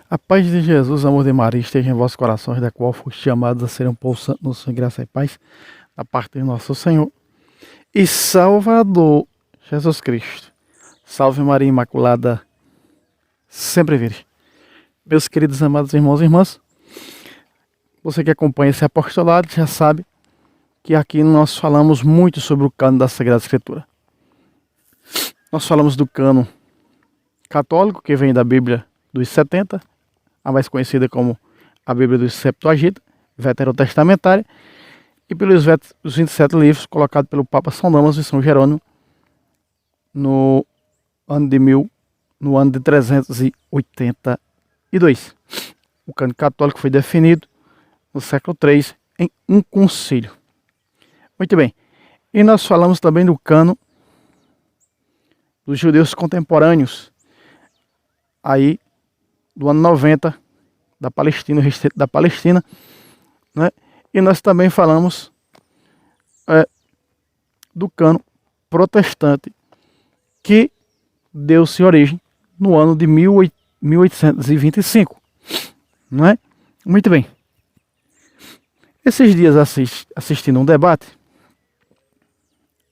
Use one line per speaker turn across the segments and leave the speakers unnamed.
A paz de Jesus, amor de Maria, esteja em vossos corações, da qual foste chamados a ser um povo santo no Senhor, graça e paz, da parte de nosso Senhor e Salvador Jesus Cristo. Salve Maria Imaculada, sempre virgem. Meus queridos amados irmãos e irmãs, você que acompanha esse apostolado já sabe que aqui nós falamos muito sobre o cânon da Sagrada Escritura. Nós falamos do cânon católico, que vem da Bíblia dos 70, a mais conhecida como a Bíblia dos Septuaginta, veterotestamentária, e pelos 27 livros colocados pelo Papa São Damaso e São Jerônimo no ano de 382. O cânon católico foi definido no século III em um concílio. Muito bem. E nós falamos também do cânon dos judeus contemporâneos, aí do ano 90, da Palestina, o restante da Palestina, né? E nós também falamos do cânon protestante, que deu-se origem no ano de 1825, não é? Muito bem. Esses dias assistindo um debate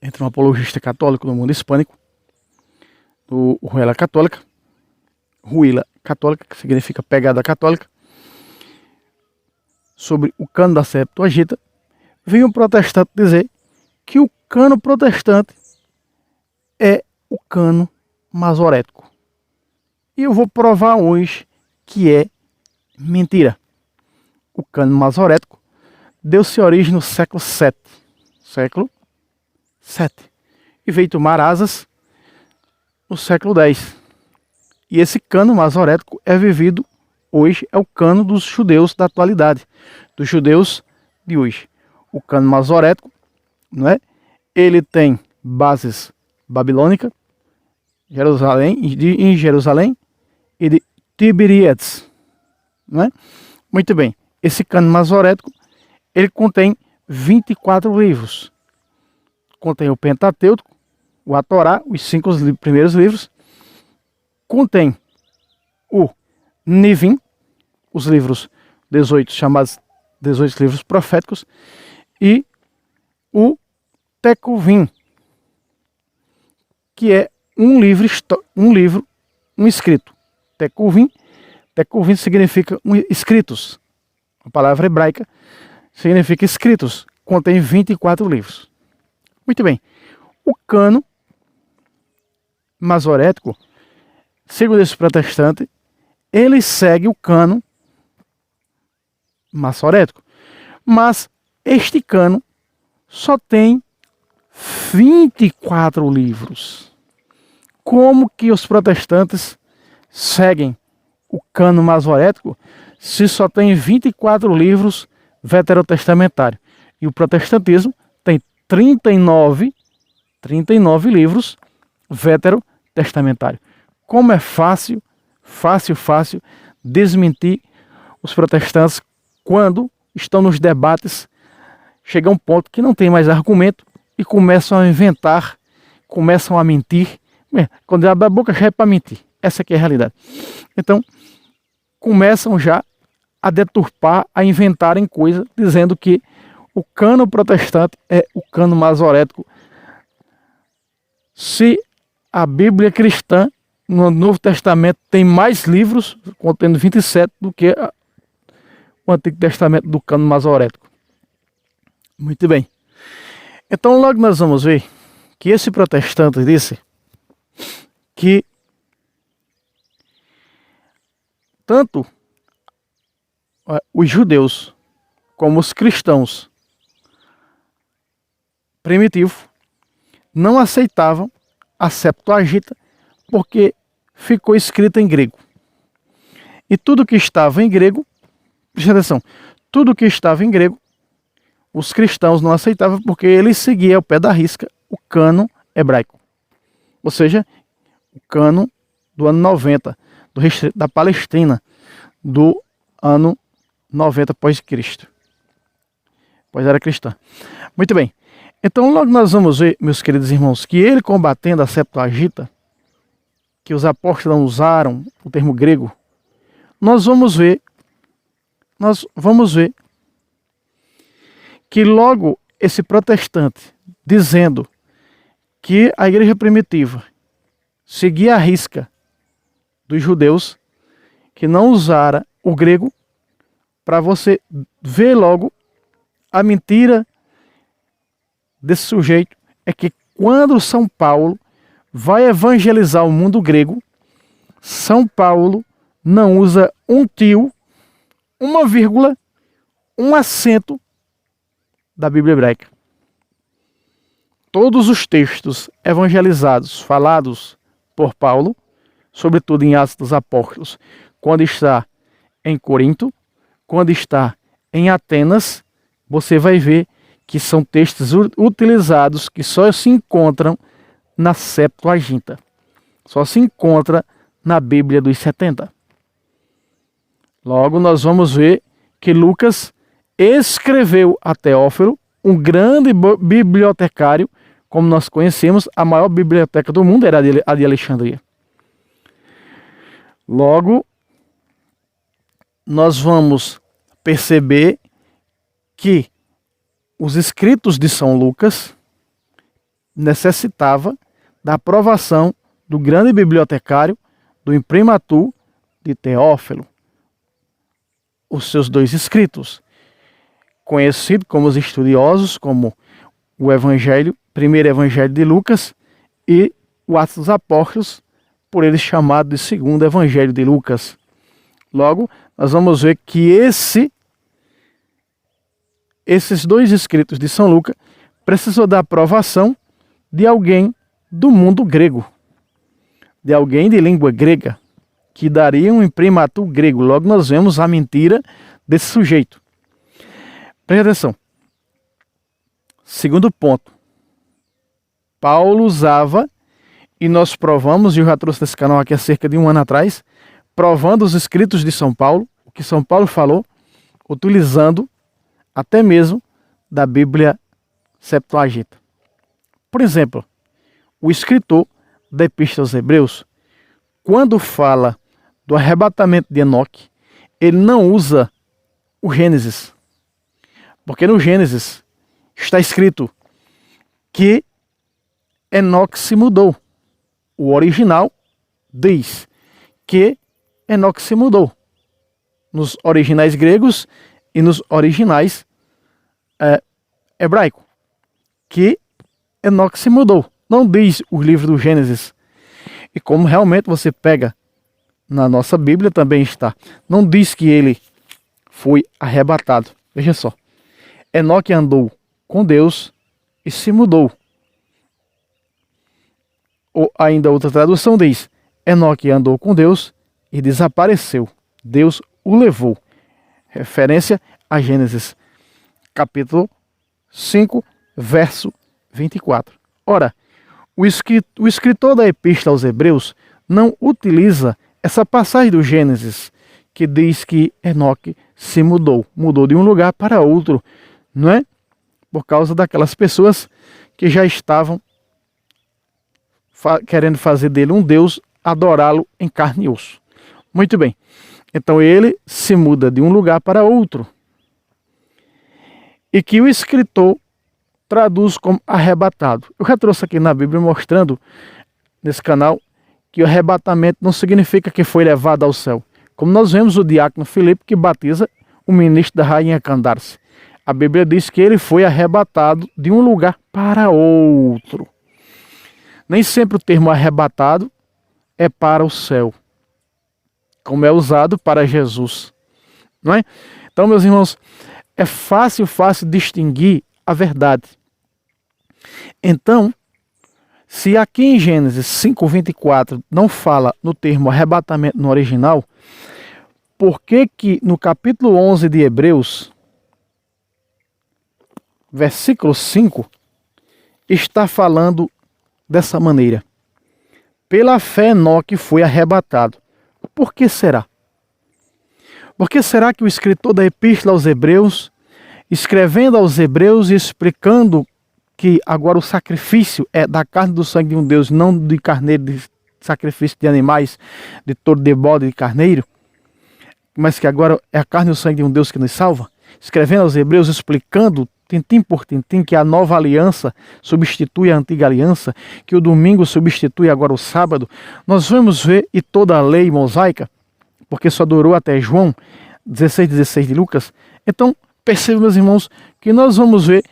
entre um apologista católico do mundo hispânico, do Ruela Católica, que significa pegada católica, sobre o cânon da Septuaginta, veio um protestante dizer que o cânon protestante é o cânon masorético. E eu vou provar hoje que é mentira. O cânon masorético deu-se origem no século VII. E veio tomar asas no século X. E esse cânon masorético é vivido hoje, é o cânon dos judeus da atualidade, dos judeus de hoje. O cânon masorético, não é? Ele tem bases babilônicas, em Jerusalém e de Tiberíades, não é? Muito bem. Esse cânon masorético, ele contém 24 livros. Contém o Pentateuco, a Torá, os 5 primeiros livros. Contém o Nivim, os livros 18, chamados 18 livros proféticos, e o Tecuvim, que é um escrito. Tecuvim significa escritos. A palavra hebraica significa escritos. Contém 24 livros. Muito bem. O cânon masorético, segundo esse protestante, ele segue o cânon maçorético. Mas este cânon só tem 24 livros. Como que os protestantes seguem o cânon masorético se só tem 24 livros veterotestamentários? E o protestantismo tem 39 livros veterotestamentários. Como é fácil desmentir os protestantes quando estão nos debates, chega um ponto que não tem mais argumento e começam a inventar, começam a mentir. Quando abre a boca já é para mentir. Essa aqui é a realidade. Então, começam já a deturpar, a inventarem coisas, dizendo que o cânon protestante é o cânon masorético. Se a Bíblia cristã, no Novo Testamento, tem mais livros, contendo 27, do que o Antigo Testamento do cânon masorético. Muito bem. Então logo nós vamos ver que esse protestante disse que tanto os judeus como os cristãos primitivos não aceitavam a Septuaginta porque ficou escrita em grego. E tudo que estava em grego, presta atenção, tudo que estava em grego, os cristãos não aceitavam porque eles seguiam ao pé da risca o cânon hebraico. Ou seja, o cânon do ano 90, da Palestina, do ano 90 após Cristo. Pois era cristã. Muito bem. Então logo nós vamos ver, meus queridos irmãos, que ele combatendo a Septuaginta, que os apóstolos usaram o termo grego, nós vamos ver que logo esse protestante dizendo que a igreja primitiva seguia a risca dos judeus, que não usara o grego, para você ver logo a mentira desse sujeito é que quando São Paulo vai evangelizar o mundo grego, São Paulo não usa um tio, uma vírgula, um acento da Bíblia hebraica. Todos os textos evangelizados, falados por Paulo, sobretudo em Atos dos Apóstolos, quando está em Corinto, quando está em Atenas, você vai ver que são textos utilizados que só se encontram na Septuaginta. Só se encontra na Bíblia dos 70. Logo, nós vamos ver que Lucas escreveu a Teófilo, um grande bibliotecário, como nós conhecemos, a maior biblioteca do mundo era a de Alexandria. Logo, nós vamos perceber que os escritos de São Lucas necessitava da aprovação do grande bibliotecário, do imprimatur de Teófilo. Os seus 2 escritos, conhecido como os estudiosos como o primeiro Evangelho de Lucas e o Atos dos Apóstolos, por eles chamado de segundo Evangelho de Lucas. Logo, nós vamos ver que esses 2 escritos de São Lucas precisou da aprovação de alguém do mundo grego, de alguém de língua grega, que daria um imprimatur grego. Logo nós vemos a mentira desse sujeito. Preste atenção. Segundo ponto. Paulo usava, e nós provamos, e eu já trouxe nesse canal aqui há cerca de 1 ano atrás, provando os escritos de São Paulo, o que São Paulo falou, utilizando até mesmo da Bíblia Septuaginta. Por exemplo, o escritor da Epístola aos Hebreus, quando fala do arrebatamento de Enoque, ele não usa o Gênesis. Porque no Gênesis está escrito que Enoque se mudou. O original diz que Enoque se mudou. Nos originais gregos e nos originais hebraicos. Que Enoque se mudou. Não diz o livro do Gênesis. E como realmente você pega na nossa Bíblia também está. Não diz que ele foi arrebatado. Veja só. Enoque andou com Deus e se mudou. Ou ainda outra tradução diz: Enoque andou com Deus e desapareceu. Deus o levou. Referência a Gênesis, capítulo 5, verso 24. Ora, o escritor da Epístola aos Hebreus não utiliza essa passagem do Gênesis que diz que Enoque se mudou. Mudou de um lugar para outro, não é? Por causa daquelas pessoas que já estavam querendo fazer dele um Deus, adorá-lo em carne e osso. Muito bem. Então ele se muda de um lugar para outro. E que o escritor traduz como arrebatado. Eu já trouxe aqui na Bíblia mostrando, nesse canal, que o arrebatamento não significa que foi levado ao céu. Como nós vemos o diácono Filipe que batiza o ministro da rainha Candace. A Bíblia diz que ele foi arrebatado de um lugar para outro. Nem sempre o termo arrebatado é para o céu, como é usado para Jesus, não é? Então, meus irmãos, é fácil distinguir a verdade. Então, se aqui em Gênesis 5:24 não fala no termo arrebatamento no original, por que que no capítulo 11 de Hebreus, versículo 5, está falando dessa maneira? Pela fé Enoque foi arrebatado. Por que será? Por que será que o escritor da Epístola aos Hebreus, escrevendo aos Hebreus e explicando que agora o sacrifício é da carne e do sangue de um Deus, não de carneiro, de sacrifício de animais, de touro, de bode, de carneiro, mas que agora é a carne e o sangue de um Deus que nos salva, escrevendo aos Hebreus, explicando tintim por tintim que a nova aliança substitui a antiga aliança, que o domingo substitui agora o sábado, nós vamos ver, e toda a lei mosaica, porque só durou até João 16 de Lucas. Então, percebam, meus irmãos, que nós vamos ver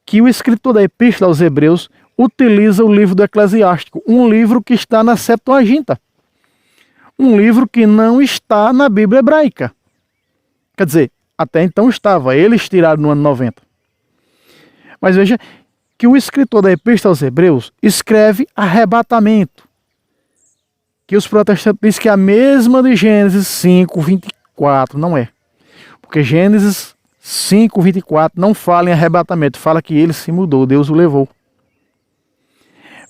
que o escritor da Epístola aos Hebreus utiliza o livro do Eclesiástico, um livro que está na Septuaginta, um livro que não está na Bíblia hebraica. Quer dizer, até então estava, eles tiraram no ano 90. Mas veja que o escritor da Epístola aos Hebreus escreve arrebatamento, que os protestantes dizem que é a mesma de Gênesis 5:24, não é. Porque Gênesis 5:24 não fala em arrebatamento, fala que ele se mudou, Deus o levou.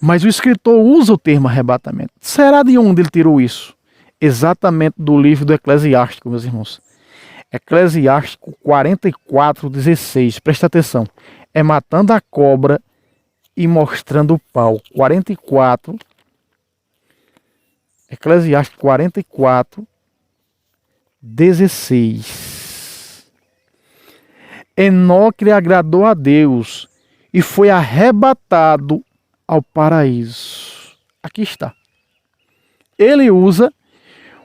Mas o escritor usa o termo arrebatamento. Será de onde ele tirou isso? Exatamente do livro do Eclesiástico, meus irmãos. Eclesiástico 44:16, presta atenção. É matando a cobra e mostrando o pau. 44, Eclesiástico 44:16. Enoque agradou a Deus e foi arrebatado ao paraíso. Aqui está. Ele usa,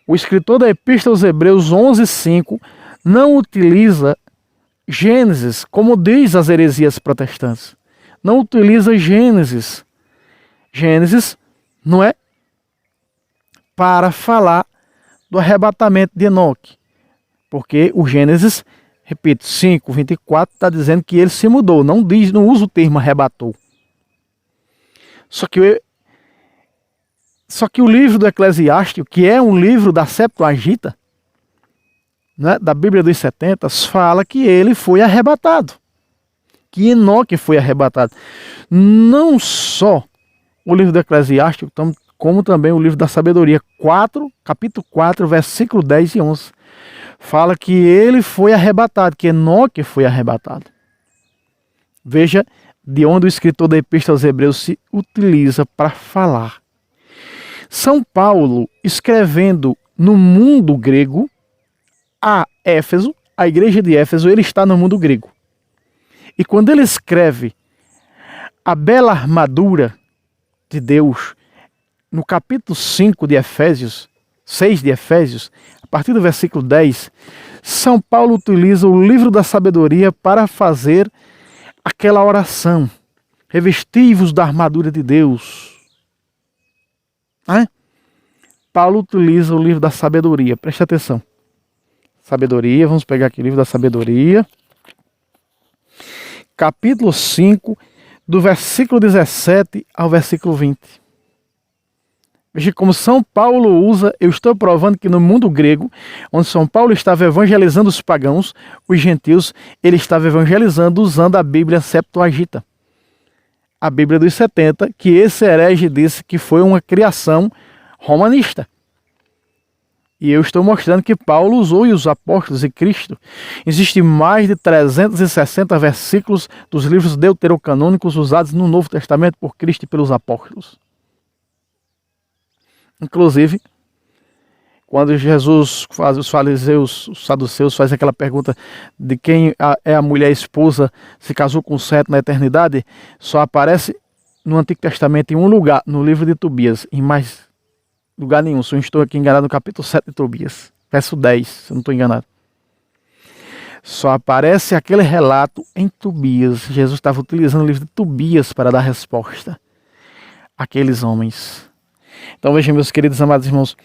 o escritor da Epístola aos Hebreus 11:5, não utiliza Gênesis, como diz as heresias protestantes. Não utiliza Gênesis. Gênesis não é para falar do arrebatamento de Enoque. Porque o Gênesis, repito, 5:24 está dizendo que ele se mudou. Não diz, não usa o termo arrebatou. Só que o livro do Eclesiástico, que é um livro da Septuaginta, né, da Bíblia dos 70, fala que ele foi arrebatado. Que Enoque foi arrebatado. Não só o livro do Eclesiástico, como também o livro da Sabedoria, capítulo 4, versículo 10 e 11. Fala que ele foi arrebatado, que Enoque foi arrebatado. Veja de onde o escritor da Epístola aos Hebreus se utiliza para falar. São Paulo, escrevendo no mundo grego, a Éfeso, a igreja de Éfeso, ele está no mundo grego. E quando ele escreve a bela armadura de Deus, no capítulo 5 de Efésios, 6 de Efésios, a partir do versículo 10, São Paulo utiliza o livro da sabedoria para fazer aquela oração. Revesti-vos da armadura de Deus. Paulo utiliza o livro da sabedoria, preste atenção. Sabedoria, vamos pegar aqui o livro da sabedoria. Capítulo 5, do versículo 17 ao versículo 20. Veja como São Paulo usa, eu estou provando que no mundo grego, onde São Paulo estava evangelizando os pagãos, os gentios, ele estava evangelizando usando a Bíblia Septuaginta. A Bíblia dos 70, que esse herege disse que foi uma criação romanista. E eu estou mostrando que Paulo usou e os apóstolos e Cristo. Existem mais de 360 versículos dos livros deuterocanônicos usados no Novo Testamento por Cristo e pelos apóstolos. Inclusive, quando Jesus faz os fariseus, os saduceus, faz aquela pergunta de quem é a mulher esposa, se casou com 7 na eternidade, só aparece no Antigo Testamento em um lugar, no livro de Tobias, em mais lugar nenhum. Se eu estou aqui enganado, no capítulo 7 de Tobias, verso 10, se eu não estou enganado. Só aparece aquele relato em Tobias. Jesus estava utilizando o livro de Tobias para dar resposta àqueles homens. Então vejam, meus queridos amados irmãos,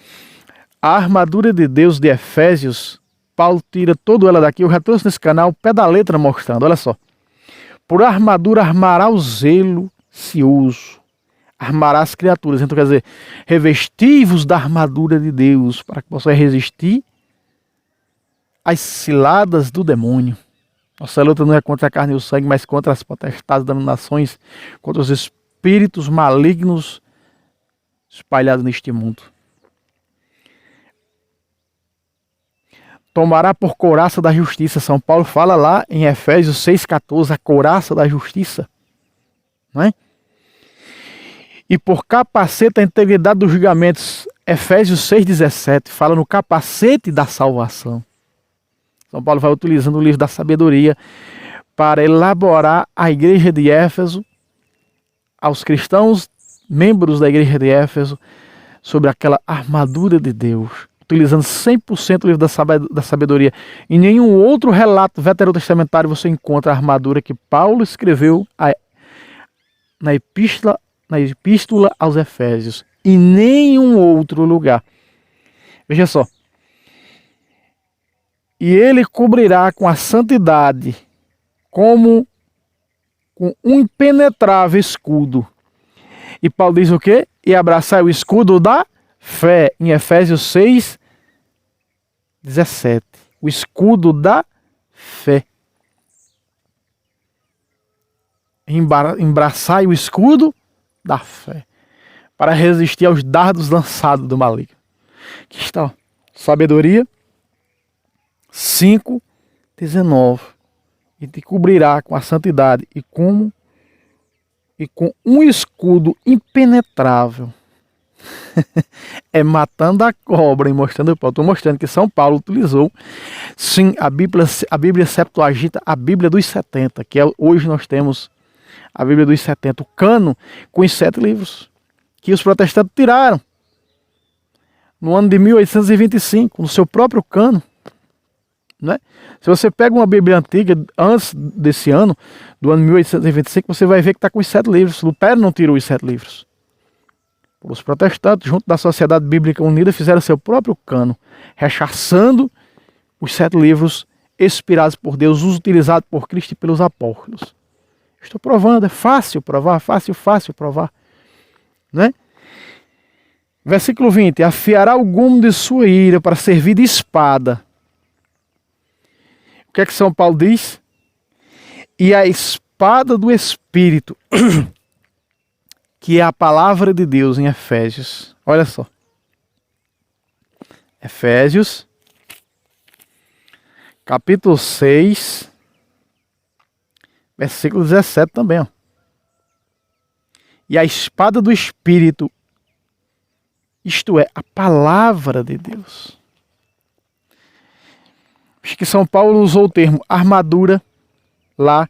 a armadura de Deus de Efésios, Paulo tira toda ela daqui. Eu já trouxe nesse canal o pé da letra mostrando, olha só. Por armadura armará o zelo cioso, armará as criaturas. Então quer dizer, revesti-vos da armadura de Deus para que possam resistir às ciladas do demônio. Nossa luta não é contra a carne e o sangue, mas contra as potestades, dominações, contra os espíritos malignos espalhados neste mundo. Tomará por couraça da justiça. São Paulo fala lá em Efésios 6,14, a couraça da justiça. Não é? E por capacete a integridade dos julgamentos. Efésios 6,17 fala no capacete da salvação. Então Paulo vai utilizando o livro da sabedoria para elaborar a igreja de Éfeso, aos cristãos, membros da igreja de Éfeso, sobre aquela armadura de Deus, utilizando 100% o livro da sabedoria. Em nenhum outro relato veterotestamentário você encontra a armadura que Paulo escreveu na epístola aos Efésios. Em nenhum outro lugar. Veja só. E ele cobrirá com a santidade, como com um impenetrável escudo. E Paulo diz o quê? E abraçar o escudo da fé, em Efésios 6, 17. O escudo da fé. Embraçai o escudo da fé, para resistir aos dardos lançados do maligno. Aqui está, ó. Sabedoria 5, 19. E te cobrirá com a santidade e com um escudo impenetrável. É matando a cobra e mostrando o pau. Estou mostrando que São Paulo utilizou, sim, a Bíblia Septuaginta, a Bíblia dos 70, que hoje nós temos a Bíblia dos 70, o cano com os 7 livros, que os protestantes tiraram no ano de 1825, no seu próprio cano. Né? Se você pega uma Bíblia antiga, antes desse ano, do ano 1825, você vai ver que está com os 7 livros. Lutero não tirou os 7 livros. Os protestantes, junto da Sociedade Bíblica Unida, fizeram seu próprio cano, rechaçando os 7 livros inspirados por Deus, os utilizados por Cristo e pelos apóstolos. Estou provando, é fácil provar, fácil provar. Né? Versículo 20, afiará o gume de sua ira para servir de espada. O que é que São Paulo diz? E a espada do Espírito, que é a palavra de Deus em Efésios. Olha só. Efésios, capítulo 6, versículo 17 também. Ó. E a espada do Espírito, isto é, a palavra de Deus. Acho que São Paulo usou o termo armadura lá,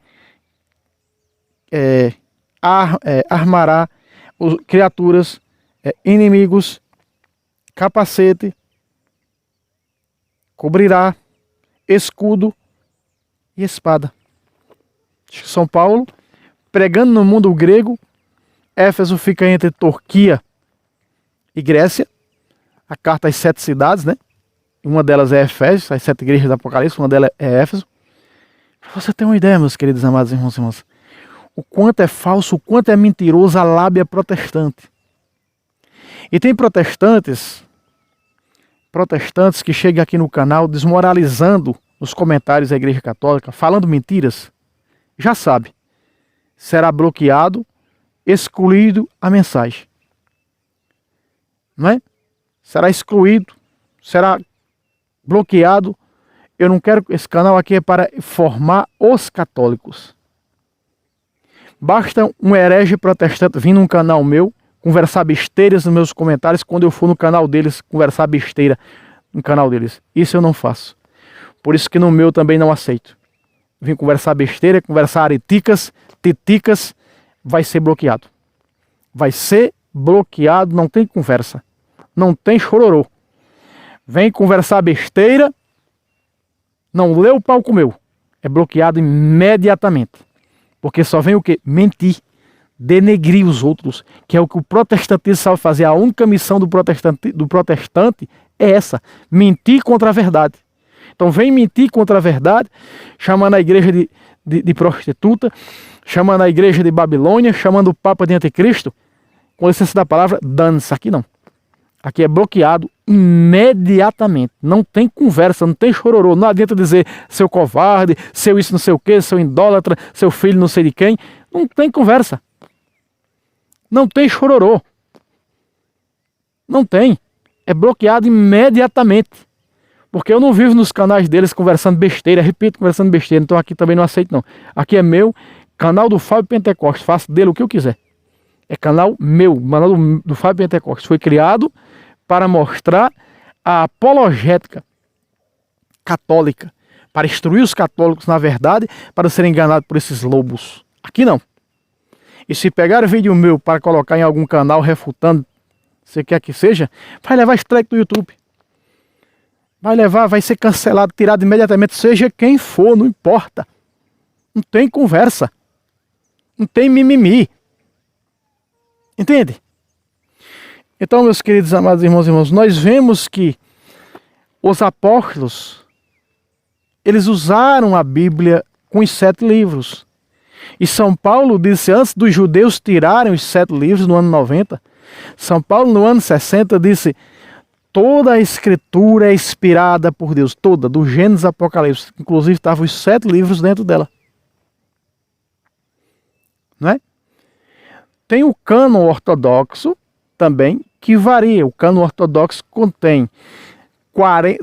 armará criaturas, inimigos, capacete, cobrirá, escudo e espada. Acho que São Paulo, pregando no mundo grego, Éfeso fica entre Turquia e Grécia, a carta às 7 cidades, né? Uma delas é Efésios, as 7 igrejas do Apocalipse, uma delas é Éfeso. Para você ter uma ideia, meus queridos amados irmãos e irmãs, o quanto é falso, o quanto é mentiroso a lábia protestante. E tem protestantes que chegam aqui no canal desmoralizando nos comentários da Igreja Católica, falando mentiras, já sabe, será bloqueado, excluído a mensagem. Não é? Será excluído, será bloqueado. Eu não quero, esse canal aqui é para formar os católicos. Basta um herege protestante vir num canal meu, conversar besteiras nos meus comentários, quando eu for no canal deles, conversar besteira no canal deles. Isso eu não faço. Por isso que no meu também não aceito. Vim conversar besteira, conversar areticas, titicas, vai ser bloqueado. Vai ser bloqueado, não tem conversa. Não tem chororô. Vem conversar besteira, não lê o pau comeu. É bloqueado imediatamente. Porque só vem o quê? Mentir. Denegrir os outros. Que é o que o protestantismo sabe fazer. A única missão do protestante é essa. Mentir contra a verdade. Então vem mentir contra a verdade, chamando a igreja de prostituta, chamando a igreja de Babilônia, chamando o Papa de Anticristo. Com licença da palavra, dane-se. Aqui não. Aqui é bloqueado imediatamente. Não tem conversa, não tem chororô. Não adianta dizer seu covarde, seu isso não sei o que, seu idólatra, seu filho não sei de quem. Não tem conversa. Não tem chororô. Não tem. É bloqueado imediatamente. Porque eu não vivo nos canais deles conversando besteira. Repito, conversando besteira. Então aqui também não aceito não. Aqui é meu canal do Fábio Pentecostes. Faço dele o que eu quiser. É canal meu. Canal do Fábio Pentecostes. Foi criado para mostrar a apologética católica. para instruir os católicos na verdade, para serem enganados por esses lobos. Aqui não. E se pegar vídeo meu para colocar em algum canal refutando, se quer que seja, vai levar strike do YouTube. Vai ser cancelado, tirado imediatamente, seja quem for, não importa. Não tem conversa. Não tem mimimi. Entende? Então, meus queridos amados irmãos e irmãs, nós vemos que os apóstolos, eles usaram a Bíblia com os 7 livros. E São Paulo disse, antes dos judeus tirarem os 7 livros no ano 90, São Paulo no ano 60 disse, toda a escritura é inspirada por Deus, toda, do Gênesis ao Apocalipse. Inclusive estavam os 7 livros dentro dela. Não é? Tem o cânon ortodoxo também, que varia. O cânon ortodoxo contém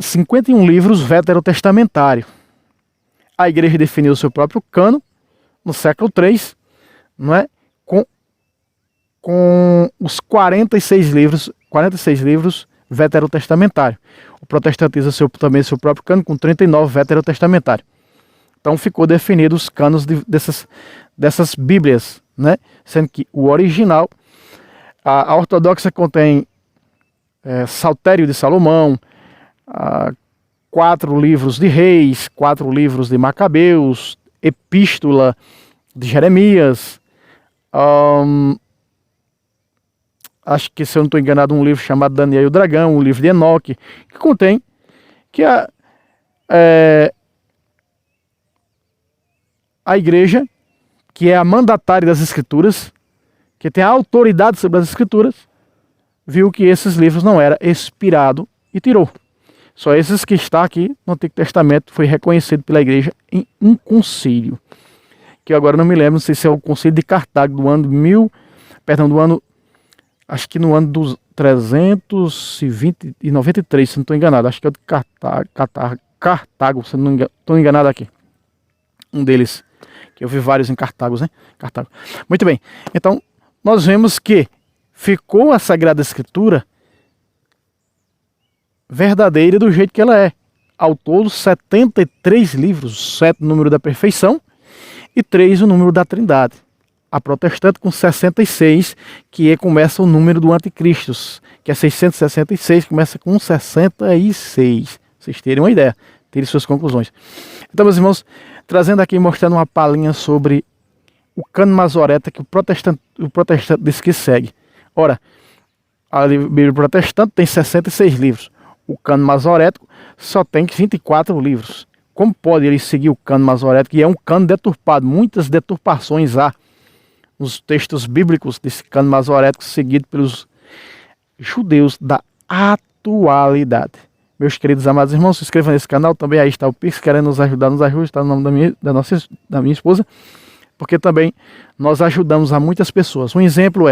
51 livros veterotestamentários. A igreja definiu o seu próprio cânon no século III, não é? Com os 46 livros veterotestamentários. O protestantismo também seu próprio cânon com 39 veterotestamentários. Então ficou definido os cânones dessas Bíblias, né? Sendo que o original, a ortodoxa contém Saltério de Salomão, 4 livros de Reis, 4 livros de Macabeus, Epístola de Jeremias, acho que, se eu não estou enganado, um livro chamado Daniel e o Dragão, o livro de Enoque, que contém que a igreja, que é a mandatária das escrituras, que tem a autoridade sobre as escrituras, viu que esses livros não eram inspirados e tirou. Só esses que está aqui no Antigo Testamento foi reconhecido pela igreja em um concílio, que agora não me lembro, não sei se é o concílio de Cartago do ano acho que no ano dos 393, se não estou enganado, acho que é o de Cartago, se não estou enganado aqui, um deles, que eu vi vários em Cartago, né? Cartago. Muito bem, então nós vemos que ficou a Sagrada Escritura verdadeira do jeito que ela é. Ao todo 73 livros, 7 o número da perfeição e 3 o número da Trindade. A protestante com 66, que começa o número do anticristo, que é 666, começa com 66. Vocês terem uma ideia, terem suas conclusões. Então, meus irmãos, trazendo aqui, mostrando uma palhinha sobre o cânon Masoreta que o protestante diz que segue. Ora, a Bíblia protestante tem 66 livros. O cânon masorético só tem 24 livros. Como pode ele seguir o cânon masorético, que é um cânon deturpado? Muitas deturpações há nos textos bíblicos desse cânon masorético seguido pelos judeus da atualidade. Meus queridos amados irmãos, se inscrevam nesse canal. Também aí está o Pix, querendo nos ajudar, nos ajude, está no nome da minha esposa, porque também nós ajudamos a muitas pessoas. Um exemplo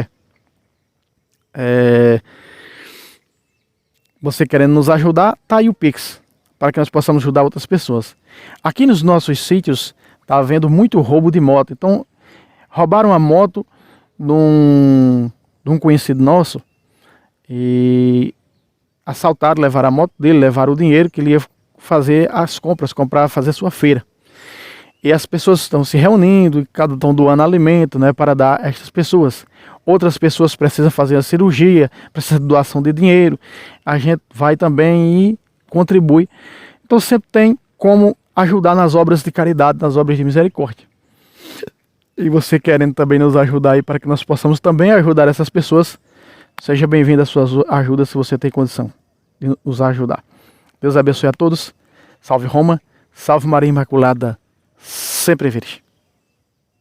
você querendo nos ajudar, tá aí o Pix, para que nós possamos ajudar outras pessoas. Aqui nos nossos sítios está havendo muito roubo de moto. Então, roubaram a moto de um conhecido nosso e assaltaram, levaram a moto dele, levaram o dinheiro que ele ia fazer as compras, fazer sua feira. E as pessoas estão se reunindo, estão doando alimento, né, para dar a estas pessoas. Outras pessoas precisam fazer a cirurgia, precisam de doação de dinheiro. A gente vai também e contribui. Então sempre tem como ajudar nas obras de caridade, nas obras de misericórdia. E você querendo também nos ajudar aí para que nós possamos também ajudar essas pessoas, seja bem-vindo a suas ajudas se você tem condição de nos ajudar. Deus abençoe a todos. Salve Roma, salve Maria Imaculada, sempre virgem.